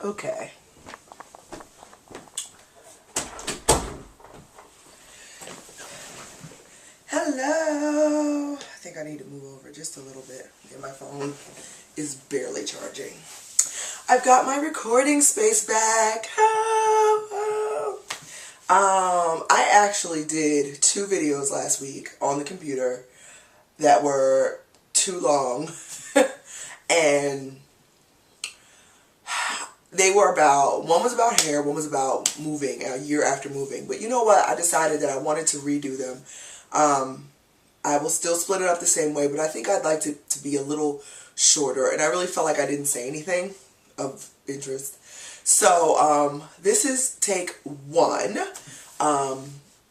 Okay. Hello. I think I need to move over just a little bit. Yeah, my phone is barely charging. I've got my recording space back. I actually did 2 videos last week on the computer that were too long. And they were about, one was about hair, one was about moving, a year after moving. But you know what? I decided that I wanted to redo them. I will still split it up the same way, but I think I'd like it to be a little shorter. And I really felt like I didn't say anything of interest. So, this is take 1,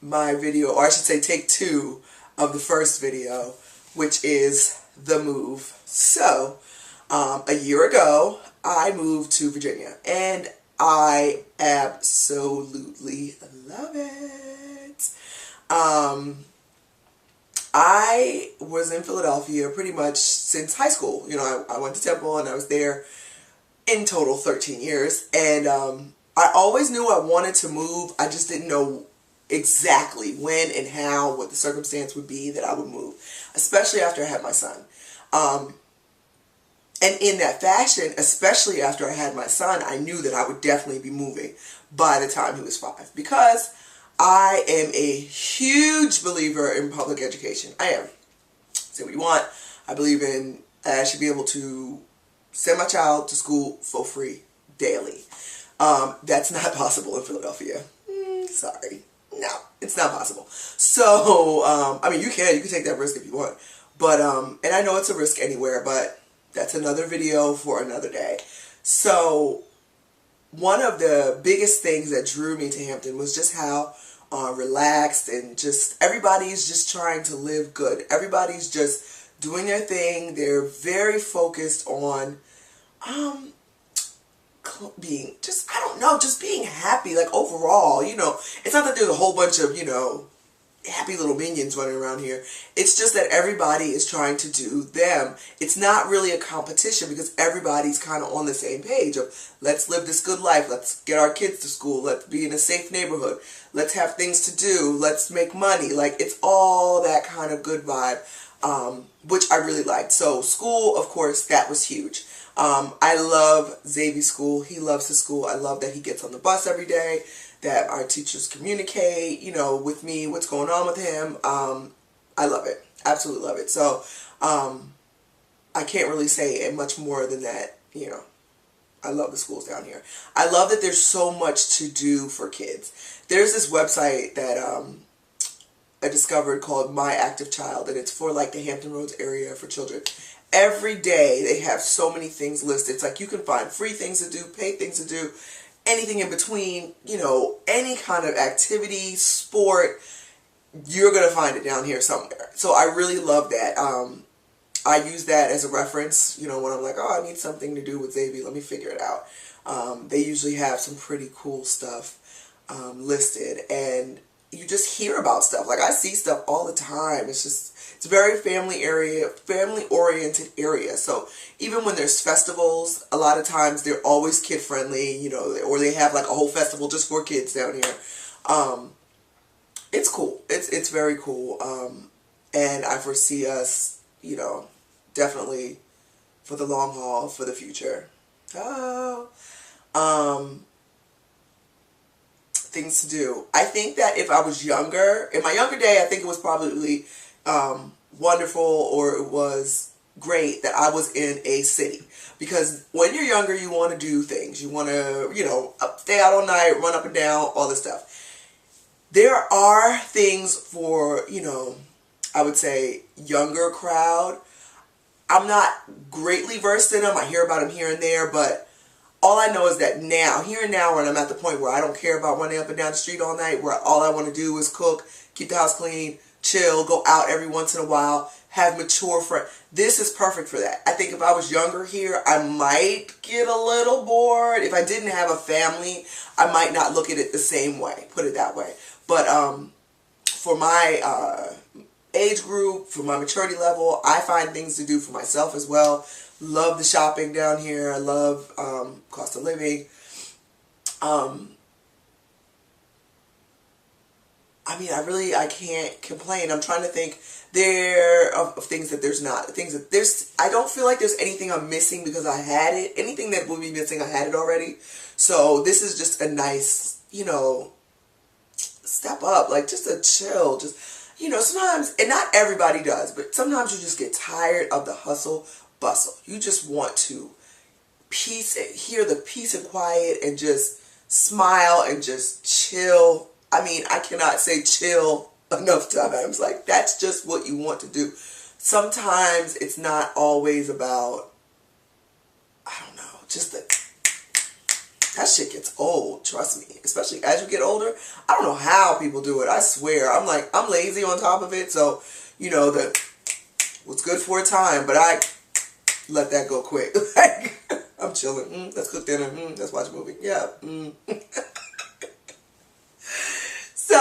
my video, or I should say take 2 of the first video, which is the move. So, a year ago, I moved to Virginia, and I absolutely love it. I was in Philadelphia pretty much since high school. You know, I went to Temple, and I was there in total 13 years, and I always knew I wanted to move. I just didn't know exactly when and how, what the circumstance would be that I would move, especially after I had my son. And in that fashion, especially after I had my son, I knew that I would definitely be moving by the time he was 5, because I am a huge believer in public education. I am. Say what you want. I believe in, I should be able to send my child to school for free daily. That's not possible in Philadelphia. Sorry. No, it's not possible. So, I mean, you can take that risk if you want. But, and I know it's a risk anywhere, but that's another video for another day. So, one of the biggest things that drew me to Hampton was just how relaxed, and just everybody's just trying to live good. Everybody's just doing their thing. They're very focused on being just, I don't know, just being happy, like overall, you know. It's not that there's a whole bunch of, you know, happy little minions running around here. It's just that everybody is trying to do them. It's not really a competition, because everybody's kind of on the same page of, let's live this good life, let's get our kids to school, let's be in a safe neighborhood, let's have things to do, let's make money. Like, it's all that kind of good vibe, which I really liked. So school, of course, that was huge. I love Xavier's school. He loves his school. I love that he gets on the bus every day, that our teachers communicate, you know, with me, what's going on with him. I love it. Absolutely love it. So, I can't really say much more than that, you know. I love the schools down here. I love that there's so much to do for kids. There's this website that I discovered called My Active Child, and it's for like the Hampton Roads area for children. Every day they have so many things listed. It's like you can find free things to do, paid things to do, anything in between, you know, any kind of activity, sport, you're going to find it down here somewhere. So I really love that. I use that as a reference, you know, when I'm like, oh, I need something to do with Xavier, let me figure it out. They usually have some pretty cool stuff listed, and you just hear about stuff. Like, I see stuff all the time. It's just, it's a very family-oriented area. So even when there's festivals, a lot of times they're always kid-friendly, you know, or they have like a whole festival just for kids down here. It's cool. It's very cool. And I foresee us, you know, definitely for the long haul, for the future. Things to do. I think that if I was younger, in my younger day, I think it was probably wonderful, or it was great that I was in a city. Because when you're younger, you want to do things. You want to, you know, stay out all night, run up and down, all this stuff. There are things for, you know, I would say younger crowd. I'm not greatly versed in them. I hear about them here and there, but all I know is that now, here and now, when I'm at the point where I don't care about running up and down the street all night, where all I want to do is cook, keep the house clean, chill, go out every once in a while, have mature friends. This is perfect for that. I think if I was younger here, I might get a little bored. If I didn't have a family, I might not look at it the same way, put it that way. But for my age group, for my maturity level, I find things to do for myself as well. Love the shopping down here. I love cost of living. Um, I can't complain. I'm trying to think of things that there's not. Things that there's, I don't feel like there's anything I'm missing because I had it. Anything that would be missing, I had it already. So this is just a nice, step up. Like, just a chill. Just, sometimes, and not everybody does, but sometimes you just get tired of the hustle bustle. You just want to hear the peace and quiet and just smile and just chill. I cannot say chill enough times. Like, that's just what you want to do. Sometimes it's not always about, I don't know, just that shit gets old, trust me. Especially as you get older. I don't know how people do it. I swear. I'm lazy on top of it. So, what's good for a time, but I let that go quick. Like, I'm chilling. Let's cook dinner. Let's watch a movie. Yeah. So,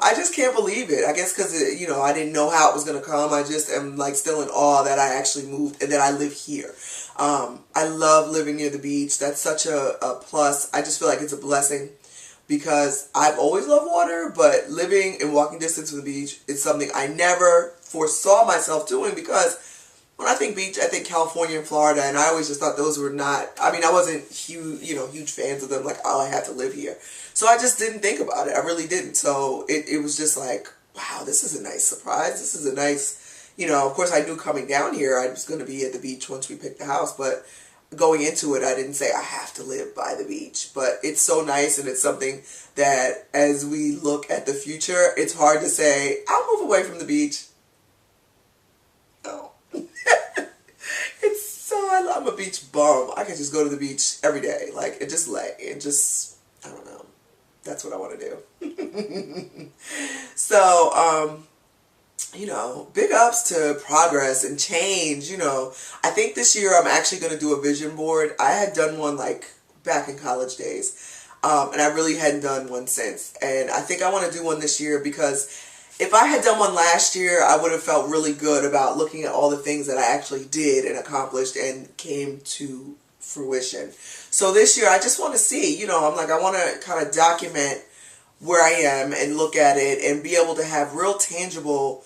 I just can't believe it. I guess because, I didn't know how it was going to come. I just am, like, still in awe that I actually moved and that I live here. I love living near the beach. That's such a plus. I just feel like it's a blessing because I've always loved water, but living in walking distance from the beach is something I never foresaw myself doing because when I think beach, I think California and Florida, and I always just thought those were not, I wasn't huge fans of them, like, oh, I had to live here. So I just didn't think about it. I really didn't. So it was just like, wow, this is a nice surprise. This is a nice, of course I knew coming down here I was going to be at the beach once we picked the house, but going into it, I didn't say I have to live by the beach. But it's so nice, and it's something that as we look at the future, it's hard to say, I'll move away from the beach. No. I'm a beach bum. I can just go to the beach every day, like, and just lay and just, I don't know. That's what I want to do. So, big ups to progress and change. I think this year I'm actually going to do a vision board. I had done one like back in college days, and I really hadn't done one since. And I think I want to do one this year because if I had done one last year, I would have felt really good about looking at all the things that I actually did and accomplished and came to fruition. So this year, I just want to see, I want to kind of document where I am and look at it and be able to have real tangible,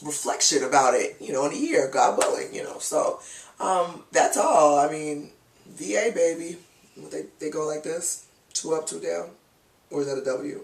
reflection about it, in a year, God willing, So, that's all. VA, baby. They go like this? 2 up, 2 down? Or is that a W?